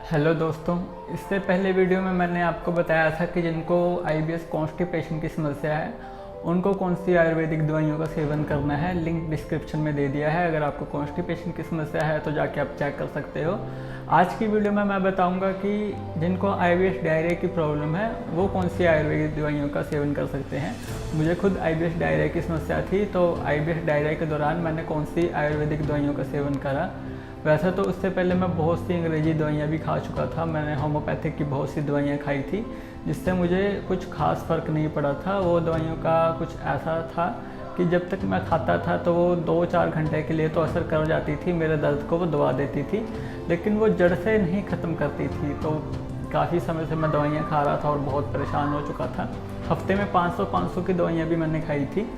Hello दोस्तों, इससे पहले वीडियो में मैंने आपको बताया था कि जिनको आईबीएस कॉन्स्टिपेशन की समस्या है उनको कौन सी आयुर्वेदिक दवाइयों का सेवन करना है। लिंक डिस्क्रिप्शन में दे दिया है। अगर आपको कॉन्स्टिपेशन की समस्या है तो जाके आप चेक कर सकते हो। आज की वीडियो में मैं बताऊंगा कि जिनको आईबीएस डायरिया की प्रॉब्लम है वो कौन सी आयुर्वेदिक दवाइयों का सेवन कर सकते हैं। मुझे खुद आईबीएस डायरिया की समस्या थी, तो आईबीएस डायरिया के दौरान मैंने कौन सी आयुर्वेदिक दवाइयों का सेवन करा। वैसे तो उससे पहले मैं बहुत सी अंग्रेजी दवाइयाँ भी खा चुका था। मैंने होम्योपैथिक की बहुत सी दवाइयाँ खाई थी जिससे मुझे कुछ खास फ़र्क नहीं पड़ा था। वो दवाइयों का कुछ ऐसा था कि जब तक मैं खाता था तो वो 2-4 घंटे के लिए तो असर कर जाती थी, मेरे दर्द को वो दवा देती थी, लेकिन वो जड़ से नहीं ख़त्म करती थी। तो काफ़ी समय से मैं दवाइयाँ खा रहा था और बहुत परेशान हो चुका था। हफ्ते में 500 की दवाइयाँ भी मैंने खाई थी,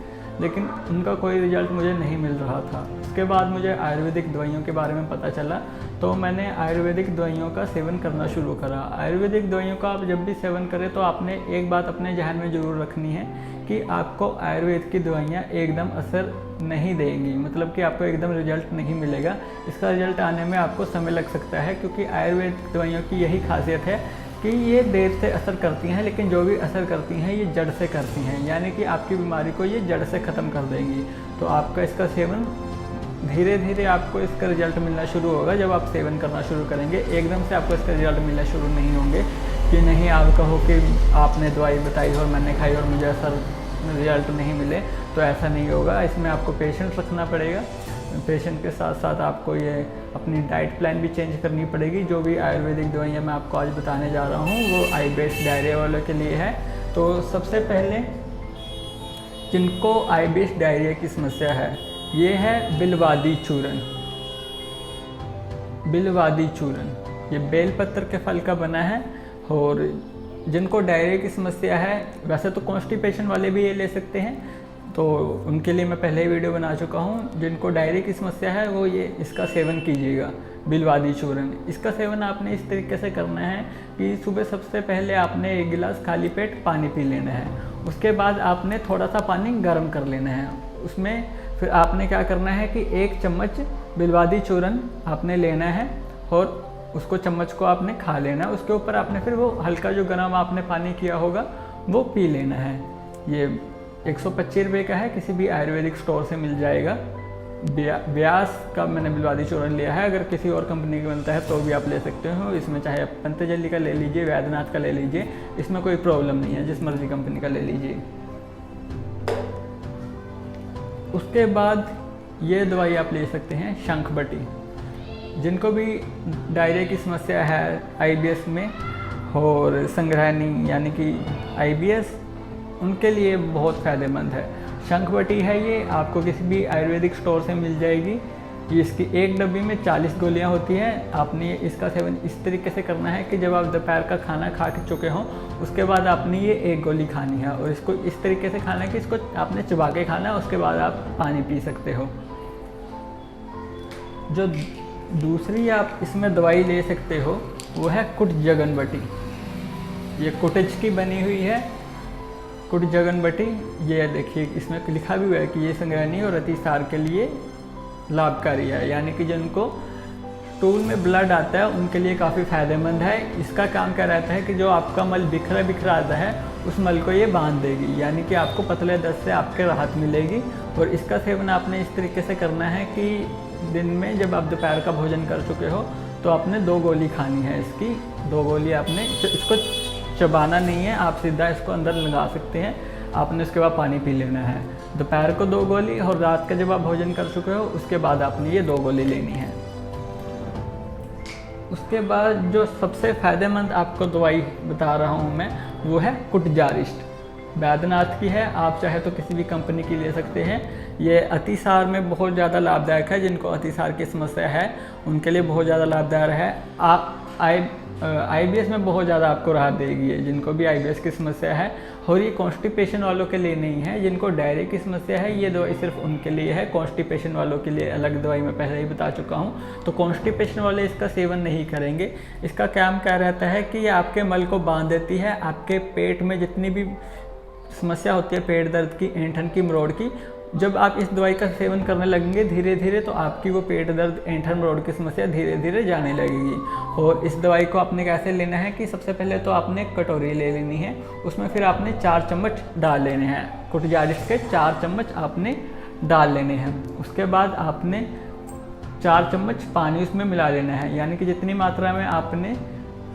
लेकिन उनका कोई रिजल्ट मुझे नहीं मिल रहा था। उसके बाद मुझे आयुर्वेदिक दवाइयों के बारे में पता चला, तो मैंने आयुर्वेदिक दवाइयों का सेवन करना शुरू करा। आयुर्वेदिक दवाइयों का आप जब भी सेवन करें तो आपने एक बात अपने जहन में ज़रूर रखनी है कि आपको आयुर्वेद की दवाइयाँ एकदम असर नहीं देंगी, मतलब कि आपको एकदम रिजल्ट नहीं मिलेगा। इसका रिजल्ट आने में आपको समय लग सकता है, क्योंकि आयुर्वेदिक दवाइयों की यही खासियत है कि ये देर से असर करती हैं, लेकिन जो भी असर करती हैं ये जड़ से करती हैं, यानी कि आपकी बीमारी को ये जड़ से ख़त्म कर देंगी। तो आपका इसका सेवन धीरे धीरे आपको इसका रिजल्ट मिलना शुरू होगा जब आप सेवन करना शुरू करेंगे। एकदम से आपको इसका रिजल्ट मिलना शुरू नहीं होंगे कि नहीं आप कहो कि आपने दवाई बताई और मैंने खाई और मुझे असर रिजल्ट नहीं मिले, तो ऐसा नहीं होगा। इसमें आपको पेशेंस रखना पड़ेगा। पेशेंट के साथ साथ आपको ये अपनी डाइट प्लान भी चेंज करनी पड़ेगी। जो भी आयुर्वेदिक दवाइयाँ मैं आपको आज बताने जा रहा हूँ वो आईबीएस डायरिया वालों के लिए है। तो सबसे पहले जिनको आईबीएस डायरिया की समस्या है ये है बिलवादी चूर्ण। बिलवादी चूर्ण ये बेलपत्र के फल का बना है। और जिनको डायरिया की समस्या है, वैसे तो कॉन्स्टिपेशन वाले भी ये ले सकते हैं, तो उनके लिए मैं पहले ही वीडियो बना चुका हूँ। जिनको डायरिया की समस्या है वो ये इसका सेवन कीजिएगा, बिलवादी चूर्ण। इसका सेवन आपने इस तरीके से करना है कि सुबह सबसे पहले आपने 1 गिलास खाली पेट पानी पी लेना है। उसके बाद आपने थोड़ा सा पानी गर्म कर लेना है। उसमें फिर आपने क्या करना है कि 1 चम्मच बिलवादी चूर्ण आपने लेना है और उसको चम्मच को आपने खा लेना है। उसके ऊपर आपने फिर वो हल्का जो गर्म आपने पानी किया होगा वो पी लेना है। ये 125 रुपये का है, किसी भी आयुर्वेदिक स्टोर से मिल जाएगा। व्यास का मैंने बिलवादी चूर्ण लिया है। अगर किसी और कंपनी का बनता है तो भी आप ले सकते हो। इसमें चाहे आप पतंजलि का ले लीजिए, वैद्यनाथ का ले लीजिए, इसमें कोई प्रॉब्लम नहीं है, जिस मर्जी कंपनी का ले लीजिए। उसके बाद ये दवाई आप ले सकते हैं शंखबटी। जिनको भी डायरिया की समस्या है आईबीएस में और संग्रहणी यानी कि आईबीएस, उनके लिए बहुत फ़ायदेमंद है। शंखबटी है, ये आपको किसी भी आयुर्वेदिक स्टोर से मिल जाएगी। ये इसकी एक डब्बी में 40 गोलियां होती हैं। आपने इसका सेवन इस तरीके से करना है कि जब आप दोपहर का खाना खा के चुके हों उसके बाद आपने ये 1 गोली खानी है, और इसको इस तरीके से खाना है कि इसको आपने चबा के खाना है। उसके बाद आप पानी पी सकते हो। जो दूसरी आप इसमें दवाई ले सकते हो वो है कुटजगनबटी। ये कुटज की बनी हुई है कुटजगनबटी। ये देखिए इसमें लिखा भी हुआ है कि ये संग्रहणी और अतिसार के लिए लाभकारी है, यानी कि जिनको स्टूल में ब्लड आता है उनके लिए काफ़ी फ़ायदेमंद है। इसका काम क्या रहता है कि जो आपका मल बिखरा आता है उस मल को ये बांध देगी, यानी कि आपको पतले दस्त से आपके राहत मिलेगी। और इसका सेवन आपने इस तरीके से करना है कि दिन में जब आप दोपहर का भोजन कर चुके हो तो आपने 2 गोली खानी है। इसकी 2 गोली आपने, इसको चबाना नहीं है, आप सीधा इसको अंदर लगा सकते हैं। आपने उसके बाद पानी पी लेना है। दोपहर को 2 गोली और रात का जब आप भोजन कर चुके हो उसके बाद आपने ये 2 गोली लेनी है। उसके बाद जो सबसे फ़ायदेमंद आपको दवाई बता रहा हूँ मैं वो है कुटजारिस्ट। वैद्यनाथ की है, आप चाहे तो किसी भी कंपनी की ले सकते हैं। ये अतिसार में बहुत ज़्यादा लाभदायक है। जिनको अतिसार की समस्या है उनके लिए बहुत ज़्यादा लाभदायक है। आईबीएस में बहुत ज़्यादा आपको राहत देगी है, जिनको भी आईबीएस की समस्या है। और ये कॉन्स्टिपेशन वालों के लिए नहीं है। जिनको डायरिया की समस्या है ये दवाई सिर्फ उनके लिए है। कॉन्स्टिपेशन वालों के लिए अलग दवाई मैं पहले ही बता चुका हूँ। तो कॉन्स्टिपेशन वाले इसका सेवन नहीं करेंगे। इसका काम क्या रहता है कि ये आपके मल को बांध देती है। आपके पेट में जितनी भी समस्या होती है पेट दर्द की, ऐंठन की, मरोड़ की, जब आप इस दवाई का सेवन करने लगेंगे धीरे धीरे तो आपकी वो पेट दर्द, ऐंठन रोड की समस्या धीरे धीरे जाने लगेगी। और इस दवाई को आपने कैसे लेना है कि सबसे पहले तो आपने कटोरी ले लेनी है, उसमें फिर आपने 4 चम्मच डाल लेने हैं, कुटजारिस्ट के 4 चम्मच आपने डाल लेने हैं। उसके बाद आपने 4 चम्मच पानी उसमें मिला लेना है, यानी कि जितनी मात्रा में आपने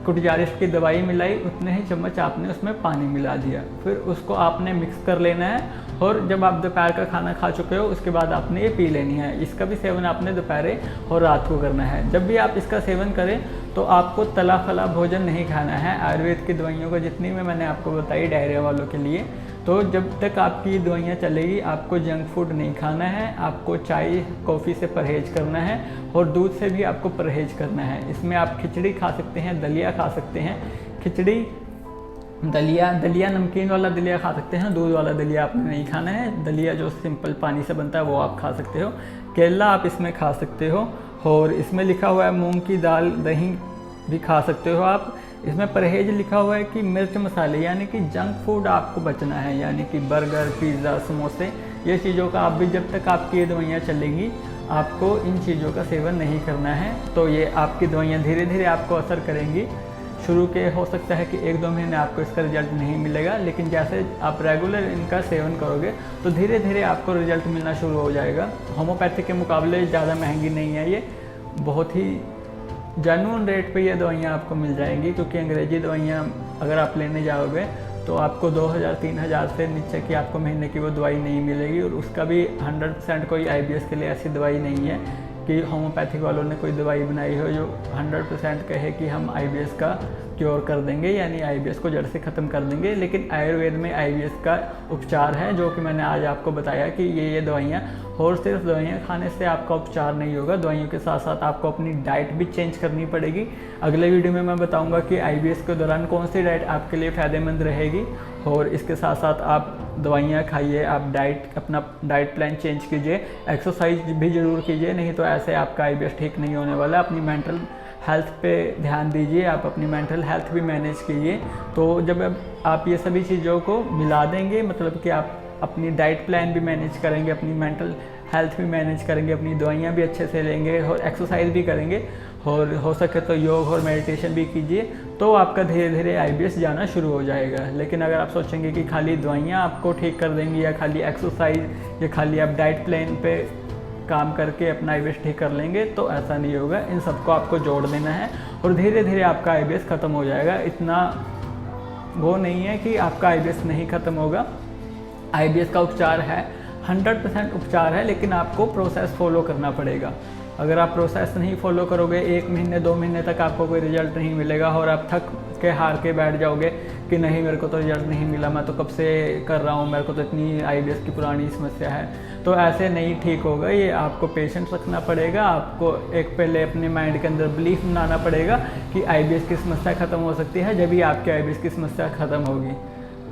कुटजारिस्ट की दवाई मिलाई उतने ही चम्मच आपने उसमें पानी मिला दिया। फिर उसको आपने मिक्स कर लेना है और जब आप दोपहर का खाना खा चुके हो उसके बाद आपने ये पी लेनी है। इसका भी सेवन आपने दोपहर और रात को करना है। जब भी आप इसका सेवन करें तो आपको तला फला भोजन नहीं खाना है। आयुर्वेद की दवाइयों को जितनी में मैंने आपको बताई डायरिया वालों के लिए, तो जब तक आपकी दवाइयाँ चलेगी आपको जंक फूड नहीं खाना है, आपको चाय कॉफ़ी से परहेज करना है और दूध से भी आपको परहेज करना है। इसमें आप खिचड़ी खा सकते हैं, दलिया खा सकते हैं। खिचड़ी, दलिया नमकीन वाला दलिया खा सकते हैं, दूध वाला दलिया आपने नहीं खाना है। दलिया जो सिंपल पानी से बनता है वो आप खा सकते हो। केला आप इसमें खा सकते हो और इसमें लिखा हुआ है मूंग की दाल, दही भी खा सकते हो आप। इसमें परहेज लिखा हुआ है कि मिर्च मसाले, यानी कि जंक फूड आपको बचना है, यानी कि बर्गर, पिज़्ज़ा, समोसे, ये चीज़ों का आप भी जब तक आपकी ये दवाइयाँ चलेंगी आपको इन चीज़ों का सेवन नहीं करना है। तो ये आपकी दवाइयाँ धीरे धीरे आपको असर करेंगी। शुरू के हो सकता है कि 1-2 महीने आपको इसका रिजल्ट नहीं मिलेगा, लेकिन जैसे आप रेगुलर इनका सेवन करोगे तो धीरे धीरे आपको रिजल्ट मिलना शुरू हो जाएगा। होम्योपैथी के मुकाबले ज़्यादा महंगी नहीं है, ये बहुत ही जेन्युइन रेट पे ये दवाइयाँ आपको मिल जाएंगी। क्योंकि अंग्रेजी दवाइयाँ अगर आप लेने जाओगे तो आपको 2000-3000 से नीचे की आपको महीने की वो दवाई नहीं मिलेगी। और उसका भी 100% कोई IBS के लिए ऐसी दवाई नहीं है कि होम्योपैथिक वालों ने कोई दवाई बनाई हो जो 100% कहे कि हम IBS का क्योर कर देंगे, यानी IBS को जड़ से ख़त्म कर देंगे। लेकिन आयुर्वेद में IBS का उपचार है, जो कि मैंने आज आपको बताया कि ये दवाइयाँ, और सिर्फ दवाइयाँ खाने से आपका उपचार नहीं होगा। दवाइयों के साथ साथ आपको अपनी डाइट भी चेंज करनी पड़ेगी। अगले वीडियो में मैं बताऊँगा कि IBS के दौरान कौन सी डाइट आपके लिए फ़ायदेमंद रहेगी। और इसके साथ साथ आप दवाइयाँ खाइए, आप अपना डाइट प्लान चेंज कीजिए, एक्सरसाइज भी ज़रूर कीजिए, नहीं तो ऐसे आपका IBS ठीक नहीं होने वाला। अपनी मेंटल हेल्थ पे ध्यान दीजिए, आप अपनी मेंटल हेल्थ भी मैनेज कीजिए। तो जब आप ये सभी चीज़ों को मिला देंगे, मतलब कि आप अपनी डाइट प्लान भी मैनेज करेंगे, अपनी मेंटल हेल्थ भी मैनेज करेंगे, अपनी दवाइयाँ भी अच्छे से लेंगे और एक्सरसाइज भी करेंगे, और हो सके तो योग और मेडिटेशन भी कीजिए, तो आपका धीरे धीरे IBS जाना शुरू हो जाएगा। लेकिन अगर आप सोचेंगे कि खाली दवाइयाँ आपको ठीक कर देंगी, या खाली एक्सरसाइज, या खाली आप डाइट प्लान पे काम करके अपना IBS ठीक कर लेंगे, तो ऐसा नहीं होगा। इन सबको आपको जोड़ देना है और धीरे धीरे आपका IBS ख़त्म हो जाएगा। इतना वो नहीं है कि आपका IBS नहीं ख़त्म होगा। IBS का उपचार है, 100% उपचार है, लेकिन आपको प्रोसेस फॉलो करना पड़ेगा। अगर आप प्रोसेस नहीं फॉलो करोगे, 1 महीने 2 महीने तक आपको कोई रिजल्ट नहीं मिलेगा और आप थक के हार के बैठ जाओगे कि नहीं मेरे को तो रिजल्ट नहीं मिला, मैं तो कब से कर रहा हूँ, मेरे को तो इतनी IBS की पुरानी समस्या है, तो ऐसे नहीं ठीक होगा। ये आपको पेशेंस रखना पड़ेगा। आपको एक पहले अपने माइंड के अंदर बिलीफ बनाना पड़ेगा कि IBS की समस्या ख़त्म हो सकती है, जब भी आपकी IBS की समस्या ख़त्म होगी।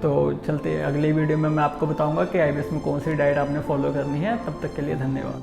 तो चलते अगली वीडियो में मैं आपको बताऊँगा कि IBS में कौन सी डाइट आपने फॉलो करनी है। तब तक के लिए धन्यवाद।